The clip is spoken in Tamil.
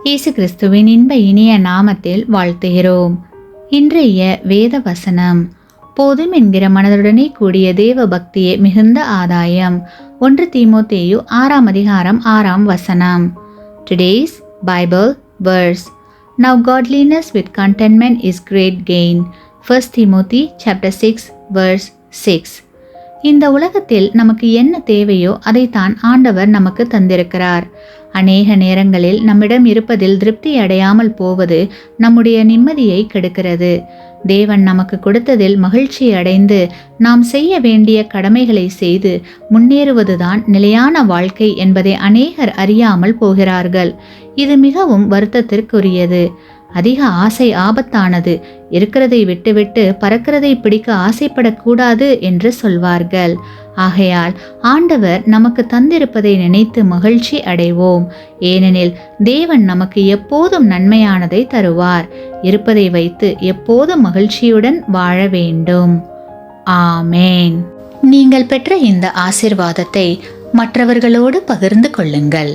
இயேசு கிறிஸ்துவின் இன்ப இனிய நாமத்தில் வாழ்த்துகிறோம். இன்றைய வேத வசனம், போதும் என்கிற மனதுடனே கூடிய தேவ பக்தியே மிகுந்த ஆதாயம். 1 தீமோத்தேயு 6 அதிகாரம் 6 வசனம். Today's Bible verse. Now godliness with contentment is great gain. 1 Timothy chapter 6 verse 6. இந்த உலகத்தில் நமக்கு என்ன தேவையோ அதைத்தான் ஆண்டவர் நமக்கு தந்திருக்கிறார். அநேக நேரங்களில் நம்மிடம் இருப்பதில் திருப்தி அடையாமல் போவது நம்முடைய நிம்மதியை கெடுக்கிறது. தேவன் நமக்கு கொடுத்ததில் மகிழ்ச்சி அடைந்து நாம் செய்ய வேண்டிய கடமைகளை செய்து முன்னேறுவதுதான் நிலையான வாழ்க்கை என்பதை அநேகர் அறியாமல் போகிறார்கள். இது மிகவும் வருத்தத்திற்குரியது. அதிக ஆசை ஆபத்தானது. இருக்கிறதை விட்டுவிட்டு பறக்கிறதை பிடிக்க ஆசைப்படக்கூடாது என்று சொல்வார்கள். ஆகையால் ஆண்டவர் நமக்கு தந்திருப்பதை நினைத்து மகிழ்ச்சி அடைவோம். ஏனெனில் தேவன் நமக்கு எப்போதும் நன்மையானதை தருவார். இருப்பதை வைத்து எப்போதும் மகிழ்ச்சியுடன் வாழ வேண்டும். ஆமேன். நீங்கள் பெற்ற இந்த ஆசீர்வாதத்தை மற்றவர்களோடு பகிர்ந்து கொள்ளுங்கள்.